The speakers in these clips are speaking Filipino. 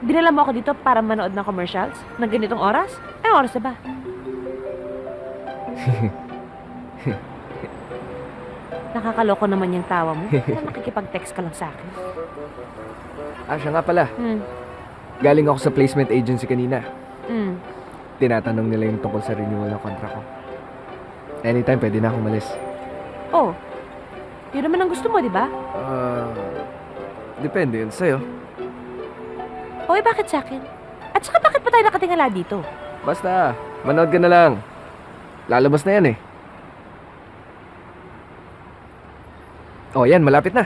Dinala mo ako dito para manood ng commercials? Ng ganitong oras? Anong oras na ba? Nakakaloko naman yung tawa mo. Parang nakikipag-text ka lang sa akin. Siya nga pala. Hmm. Galing ako sa placement agency kanina. Hmm. Tinatanong nila yung tungkol sa renewal ng kontra ko. Anytime, pwede na akong umalis. Oh. Yun naman ang gusto mo, di ba? Depende yun sa'yo. O, bakit sa akin? At saka bakit pa tayo nakatingala dito? Basta, manood ka na lang. Lalabas na yan eh. Oh, yan, malapit na.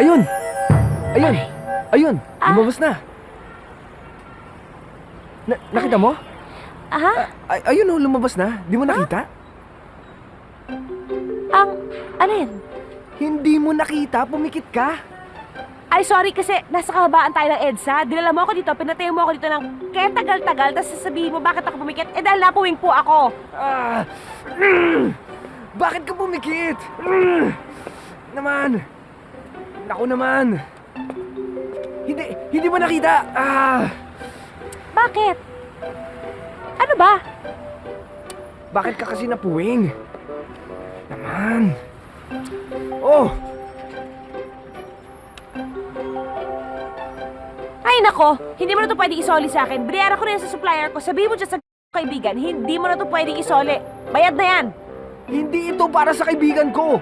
Ayun! Ayun! Ayun! Lumabas na! Nakita mo? Aha? Ayun oh, lumabas na. Di mo nakita? Alin? Hindi mo nakita? Pumikit ka? Ay, sorry kasi nasa kababaan tayo ng EDSA. Dinala mo ako dito, pinatayo mo ako dito ng kaya tagal-tagal, tapos sasabihin mo bakit ako pumikit? Eh dahil napuwing po ako. Bakit ka pumikit? Naman! Naku naman! Hindi mo nakita! Bakit? Ano ba? Bakit ka kasi napuwing? Naman! Oh! Ay nako, hindi mo na to pwedeng isoli sa akin. Binayaran ko na yan sa supplier ko. Sabihin mo dyan sa kaibigan, hindi mo na to pwedeng isoli. Bayad na yan. Hindi ito para sa kaibigan ko!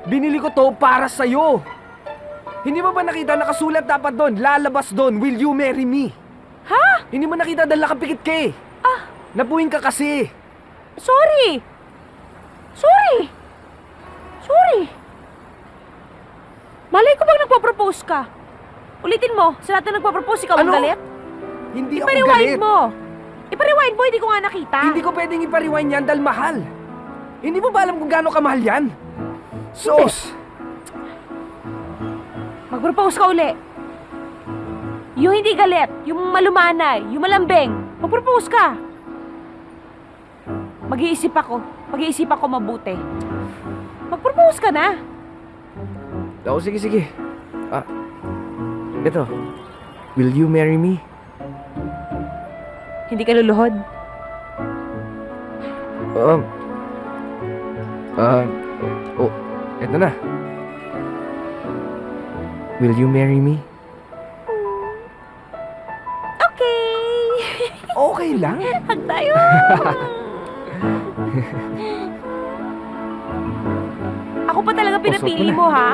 Binili ko to para sa'yo! Hindi mo ba nakita nakasulat dapat doon? Lalabas doon, will you marry me? Ha? Hindi mo nakita dahil nakapikit ka eh! Napuwing ka kasi! Sorry! Malay ko bang nagpo-propose ka? Ulitin mo, sa lahat na nagpo-propose, ikaw ang Ano? galit? Hindi ako Ipariwind galit! mo! Ipariwind mo, hindi ko nga nakita. Hindi ko pwedeng ipariwind yan dahil mahal! Hindi mo ba alam kung gaano kamahal yan? Sos! Mag-propose ka uli. Yung hindi galit, yung malumanay, yung malambing, mag-propose ka. Mag-iisip ako mabuti. Mag-propose ka na. Oo, sige. Ito. Will you marry me? Hindi ka luluhod. Eto na. Will you marry me? Okay! Okay lang. Hag tayo! Ako pa talaga pinapili Usok mo na. mo, ha?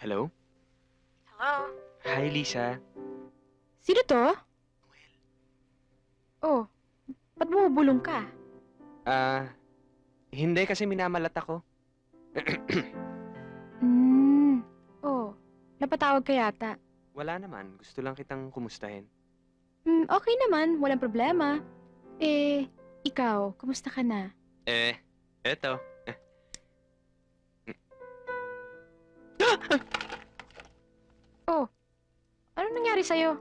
Hello? Hello? Hi, Lisa. Sino to? Oh, ba't bumubulong ka? Hindi kasi minamalat ako. Oh, napatawag ka yata. Wala naman. Gusto lang kitang kumustahin. Okay naman, walang problema. Ikaw, kumusta ka na? Eto. Oh, ano nangyari sa'yo?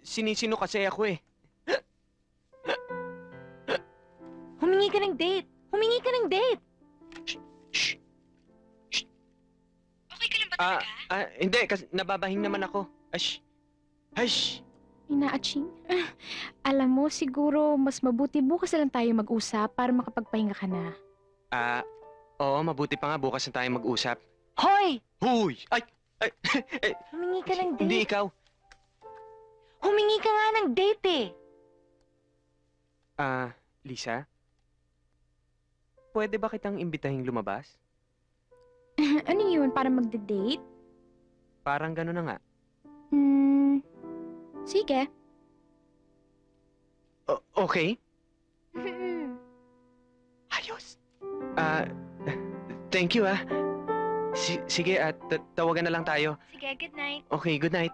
Sinisino kasi ako eh. Humingi ka ng date! Humingi ka ng date! Shh! Okay ka lang ba Hindi. Kasi nababahing naman ako. Ash! Hush! Inaaching? Alam mo, siguro mas mabuti bukas na lang tayo mag-usap para makapagpahinga ka na. Oo. Mabuti pa nga bukas na tayo mag-usap. Hoy! Huy! Ay! Humingi ka ng Hindi date. ikaw. Humingi ka nga ng date eh! Lisa? Pwede ba kitang imbitahing lumabas? Ano yun, para magde-date? Parang gano'n na nga. Sige. Okay? Ayos! Thank you sige at tawagan na lang tayo. Sige, good night. Okay, good night.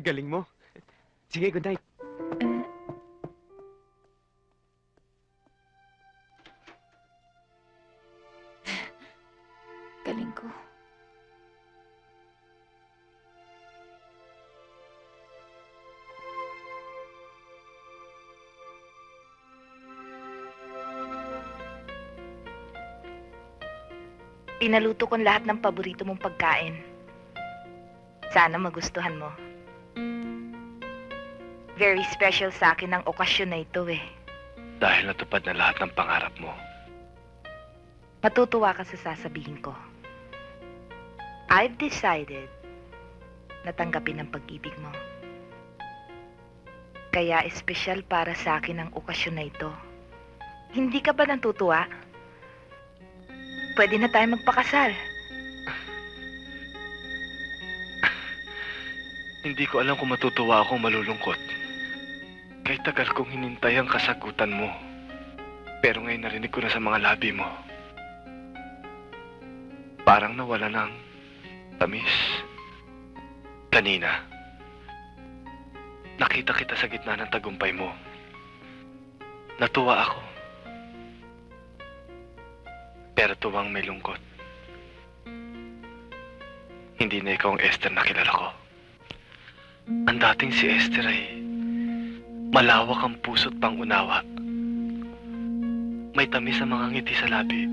Galing mo. Sige, good night. galing ko. Pinaluto ko lahat ng paborito mong pagkain. Sana magustuhan mo. Very special sa akin ang okasyon na ito eh. Dahil natupad na lahat ng pangarap mo. Matutuwa ka sa sasabihin ko. I've decided na tanggapin ang pag-ibig mo. Kaya espesyal para sa akin ang okasyon na ito. Hindi ka ba natutuwa? Pwede na tayo magpakasal. Hindi ko alam kung matutuwa ako o malulungkot. Kay tagal kong hinintay ang kasagutan mo. Pero ngayon narinig ko na sa mga labi mo. Parang nawala ng tamis. Kanina, nakita kita sa gitna ng tagumpay mo. Natuwa ako. Pero tuwang may lungkot. Hindi na ikaw ang Esther na kilala ko. Ang dating si Esther ay malawak ang puso't pangunawa. May tamis sa mga ngiti sa labi.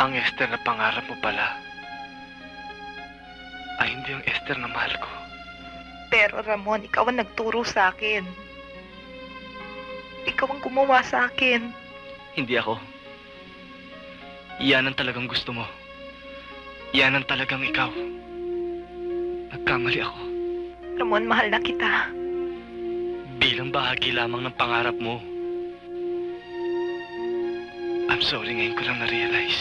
Ang Esther na pangarap mo pala ay hindi ang Esther na mahal ko. Pero Ramon, ikaw ang nagturo sa akin. Ikaw ang gumawa sa akin. Hindi ako. Yan ang talagang gusto mo. Yan ang talagang ikaw. Nagkamali ako. Ramon, mahal na kita. Bilang bahagi lamang ng pangarap mo. I'm sorry, ngayon ko lang na-realize.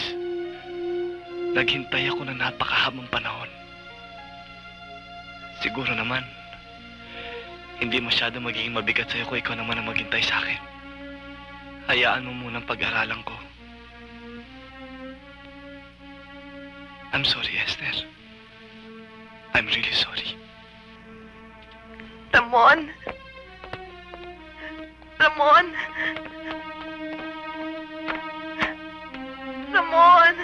Naghintay ako ng napakahabang panahon. Siguro naman, hindi masyado magiging mabigat sa'yo kung ikaw naman ang maghintay sa akin. Hayaan mo munang pag-aralan ko. I'm sorry, Esther. I'm really sorry. Ramon! Ramon! Ramon!